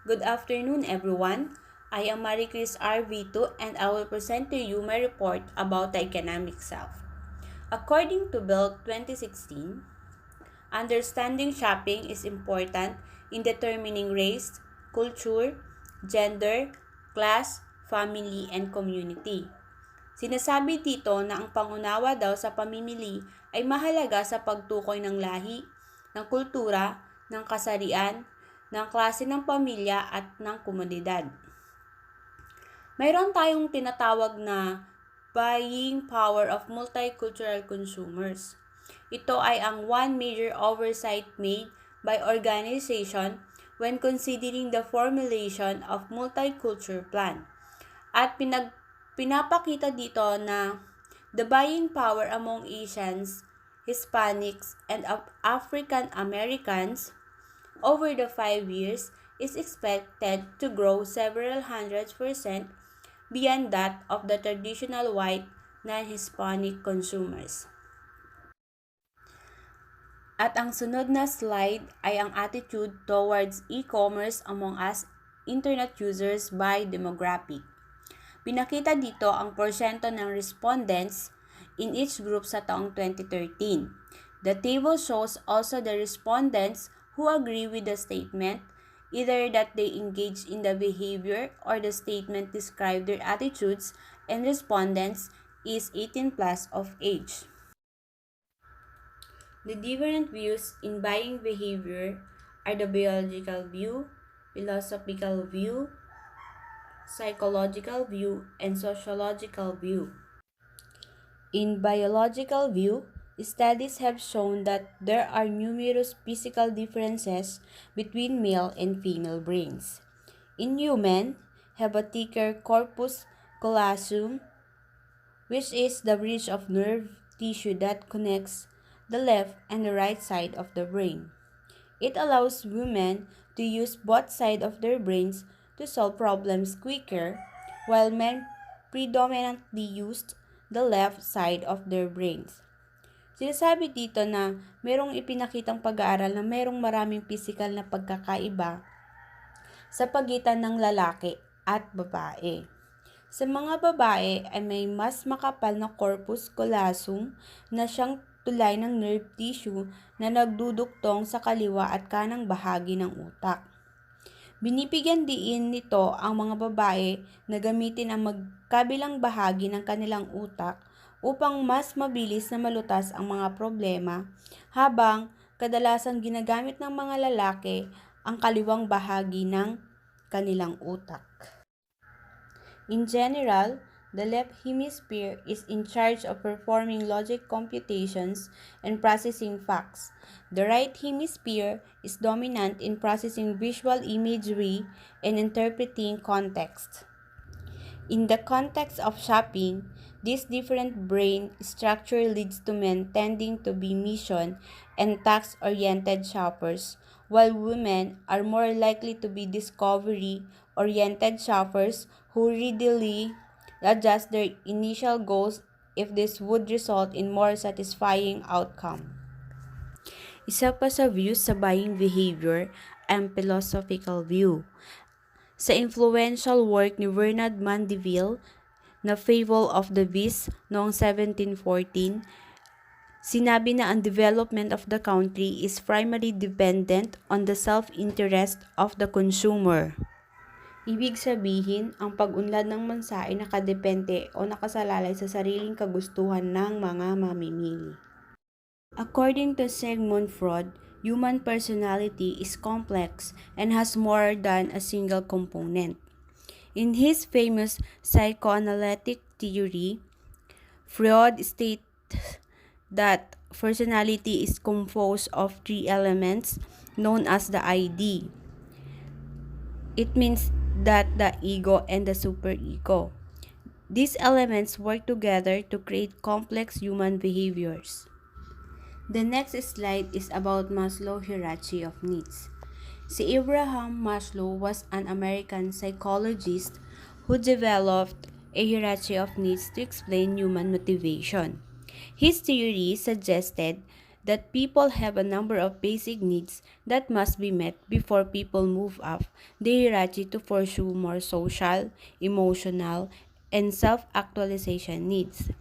Good afternoon, everyone. I am Maricris R. Vito and I will present to you my report about the economic self. According to Bill 2016, understanding shopping is important in determining race, culture, gender, class, family, and community. Sinasabi dito na ang pangunawa daw sa pamimili ay mahalaga sa pagtukoy ng lahi, ng kultura, ng kasarian, ng klase ng pamilya at ng komunidad. Mayroon tayong tinatawag na buying power of multicultural consumers. Ito ay ang one major oversight made by organization when considering the formulation of multicultural plan. At pinapakita dito na the buying power among Asians, Hispanics, and African Americans over the 5 years is expected to grow several hundred% beyond that of the traditional white non-Hispanic consumers. At ang sunod na slide ay ang attitude towards e-commerce among us internet users by demographic. Pinakita dito ang porsyento ng respondents in each group sa taong 2013. The table shows also the respondents who agree with the statement, either that they engage in the behavior or the statement describe their attitudes, and respondents is 18 plus of age. The different views in buying behavior are the biological view, philosophical view, psychological view, and sociological view. In biological view, studies have shown that there are numerous physical differences between male and female brains. In human, have a thicker corpus callosum, which is the bridge of nerve tissue that connects the left and the right side of the brain. It allows women to use both sides of their brains to solve problems quicker, while men predominantly used the left side of their brains. Sinasabi dito na merong ipinakitang pag-aaral na merong maraming physical na pagkakaiba sa pagitan ng lalaki at babae. Sa mga babae ay may mas makapal na corpus callosum na siyang tulay ng nerve tissue na nagduduktong sa kaliwa at kanang bahagi ng utak. Binibigyan diin nito ang mga babae na gamitin ang magkabilang bahagi ng kanilang utak upang mas mabilis na malutas ang mga problema, habang kadalasan ginagamit ng mga lalaki ang kaliwang bahagi ng kanilang utak. In general, the left hemisphere is in charge of performing logic computations and processing facts. The right hemisphere is dominant in processing visual imagery and interpreting context. In the context of shopping, this different brain structure leads to men tending to be mission and task-oriented shoppers, while women are more likely to be discovery-oriented shoppers who readily adjust their initial goals if this would result in more satisfying outcome. Isa pa sa views sa buying behavior ang philosophical view. Sa influential work ni Bernard Mandeville na Fable of the Beast noong 1714, sinabi na ang development of the country is primarily dependent on the self-interest of the consumer. Ibig sabihin, ang pag-unlad ng bansa ay nakadepende o nakasalalay sa sariling kagustuhan ng mga mamimili. According to Sigmund Freud, human personality is complex and has more than a single component. In his famous psychoanalytic theory, Freud states that personality is composed of 3 elements known as the ID. It means that the ego and the superego. These elements work together to create complex human behaviors. The next slide is about Maslow's hierarchy of needs. Si Abraham Maslow was an American psychologist who developed a hierarchy of needs to explain human motivation. His theory suggested that people have a number of basic needs that must be met before people move up the hierarchy to pursue more social, emotional, and self-actualization needs.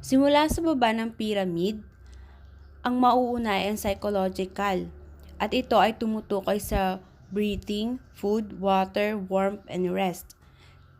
Simula sa baba ng pyramid, ang mauuna ay ang psychological, at ito ay tumutukoy sa breathing, food, water, warmth, and rest.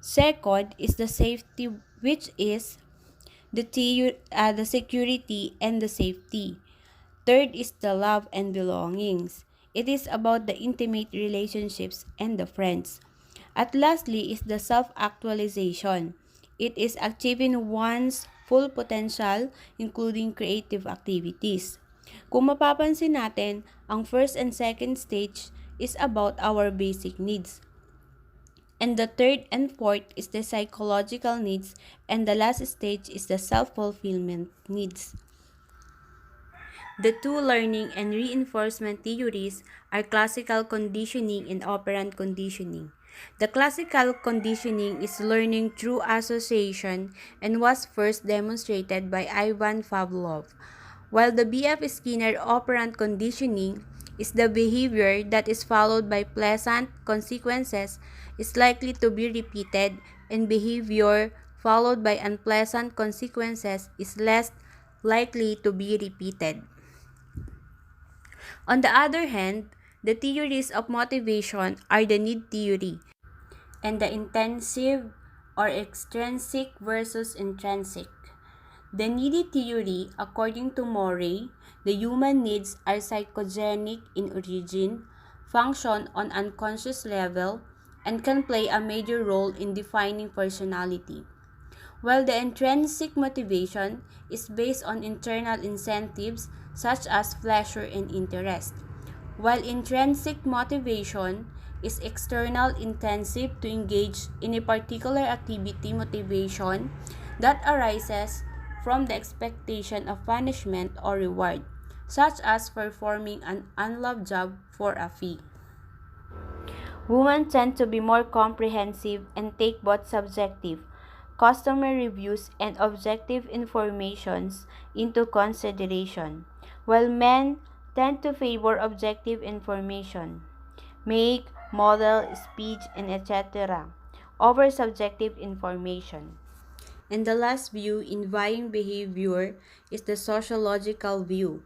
Second is the safety, which is the security and the safety. Third is the love and belongings. It is about the intimate relationships and the friends. At lastly is the self-actualization. It is achieving one's full potential, including creative activities. Kung mapapansin natin, ang first and second stage is about our basic needs. And the third and fourth is the psychological needs, and the last stage is the self-fulfillment needs. The two learning and reinforcement theories are classical conditioning and operant conditioning. The classical conditioning is learning through association and was first demonstrated by Ivan Pavlov, while the B.F. Skinner operant conditioning is the behavior that is followed by pleasant consequences is likely to be repeated, and behavior followed by unpleasant consequences is less likely to be repeated. On the other hand, the theories of motivation are the need theory and the intensive or extrinsic versus intrinsic. The needy theory, according to Morey, the human needs are psychogenic in origin, function on unconscious level, and can play a major role in defining personality. While the intrinsic motivation is based on internal incentives such as pleasure and interest, while intrinsic motivation is external intensive to engage in a particular activity motivation that arises from the expectation of punishment or reward, such as performing an unloved job for a fee. Women tend to be more comprehensive and take both subjective, customer reviews, and objective informations into consideration, while men tend to favor objective information, make, model, speech, and etc., over subjective information. And the last view in vying behavior is the sociological view.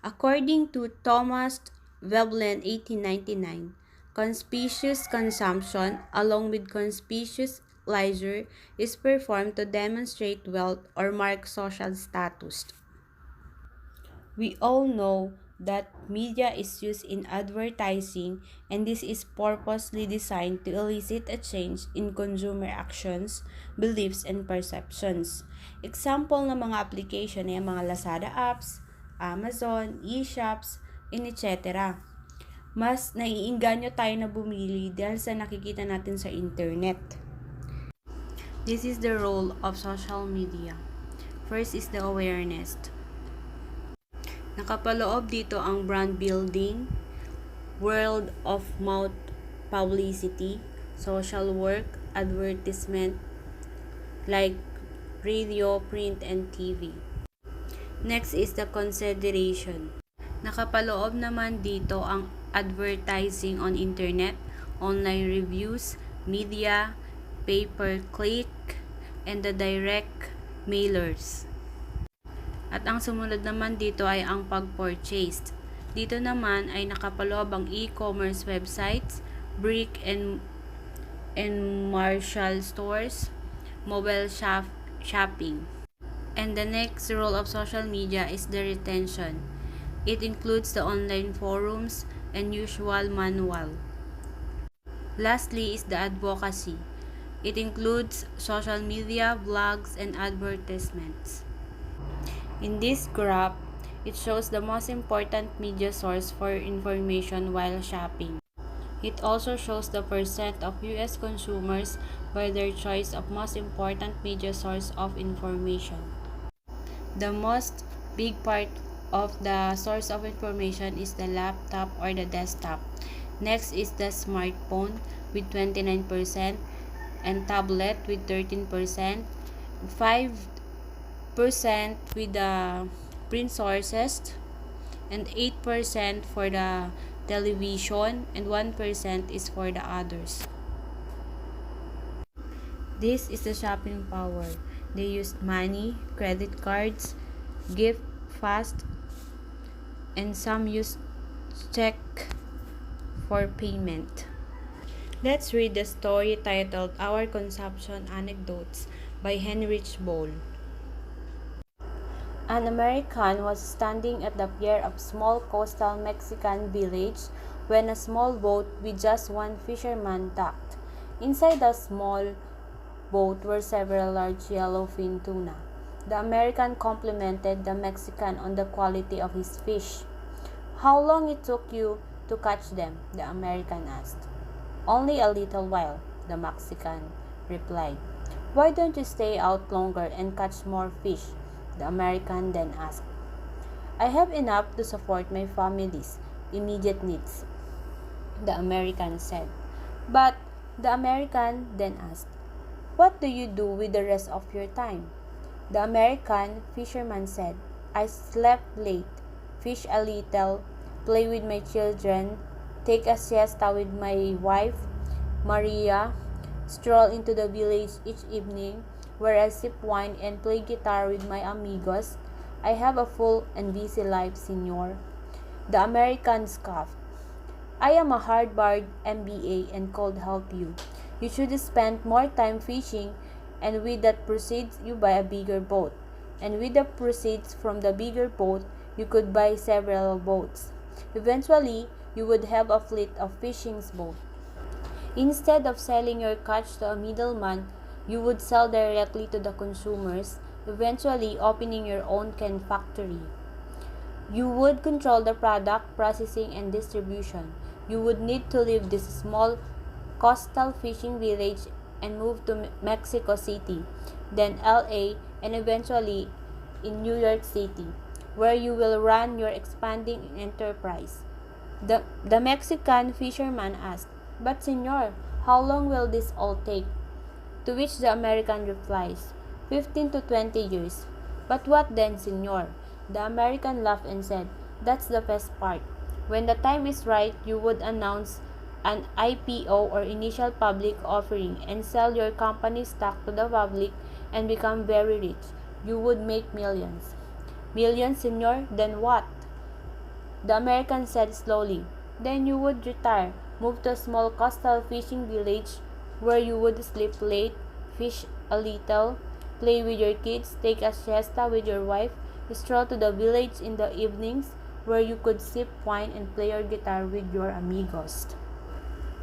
According to Thomas Veblen 1899, conspicuous consumption along with conspicuous leisure is performed to demonstrate wealth or mark social status. We all know that media is used in advertising, and this is purposely designed to elicit a change in consumer actions, beliefs, and perceptions. Example ng mga application ay mga Lazada apps, Amazon, e-shops, and etc. Mas naiinganyo tayo na bumili dahil sa nakikita natin sa internet. This is the role of social media. First is the awareness. Nakapaloob dito ang brand building, word of mouth publicity, social work, advertisement like radio, print, and TV. Next is the consideration. Nakapaloob naman dito ang advertising on internet, online reviews, media, pay-per-click, and the direct mailers. At ang sumunod naman dito ay ang pag-purchase. Dito naman ay nakapaloob ang e-commerce websites, brick and Marshall stores, mobile shopping. And the next role of social media is the retention. It includes the online forums and usual manual. Lastly is the advocacy. It includes social media, blogs, and advertisements. In this graph, it shows the most important media source for information while shopping. It also shows the percent of U.S. consumers by their choice of most important media source of information. The most big part of the source of information is the laptop or the desktop. Next is the smartphone with 29% and tablet with 13%, 5% with the print sources, and 8% for the television, and 1% is for the others. This is the shopping power. They used money, credit cards, gift, fast, and some used check for payment. Let's read the story titled Our Consumption Anecdotes by Heinrich Böll. An American was standing at the pier of a small coastal Mexican village when a small boat with just one fisherman docked. Inside the small boat were several large yellowfin tuna. The American complimented the Mexican on the quality of his fish. "How long it took you to catch them?" the American asked. "Only a little while," the Mexican replied. "Why don't you stay out longer and catch more fish?" the American then asked. "I have enough to support my family's immediate needs," the American said. But the American then asked, "What do you do with the rest of your time?" The American fisherman said, "I slept late, fish a little, play with my children, take a siesta with my wife, Maria, stroll into the village each evening, where I sip wine and play guitar with my amigos. I have a full and busy life, senor." The American scoffed. "I am a Harvard MBA and could help you. You should spend more time fishing, and with that proceeds you buy a bigger boat. And with the proceeds from the bigger boat, you could buy several boats. Eventually, you would have a fleet of fishing boats. Instead of selling your catch to a middleman, you would sell directly to the consumers, eventually opening your own can factory. You would control the product, processing, and distribution. You would need to leave this small coastal fishing village and move to Mexico City, then LA, and eventually in New York City, where you will run your expanding enterprise." The Mexican fisherman asked, "But senor, how long will this all take?" To which the American replies, 15 to 20 years. "But what then, senor?" The American laughed and said, "That's the best part. When the time is right, you would announce an IPO or initial public offering and sell your company stock to the public and become very rich. You would make millions." "Millions, senor? Then what?" The American said slowly, "Then you would retire, move to a small coastal fishing village where you would sleep late, fish a little, play with your kids, take a siesta with your wife, stroll to the village in the evenings where you could sip wine and play your guitar with your amigos."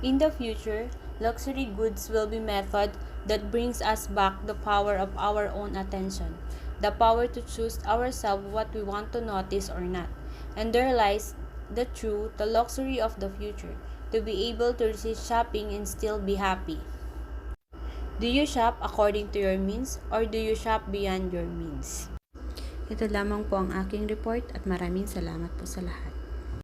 In the future, luxury goods will be method that brings us back the power of our own attention, the power to choose ourselves what we want to notice or not. And there lies the luxury of the future, to be able to resist shopping and still be happy. Do you shop according to your means or do you shop beyond your means? Ito lamang po ang aking report at maraming salamat po sa lahat.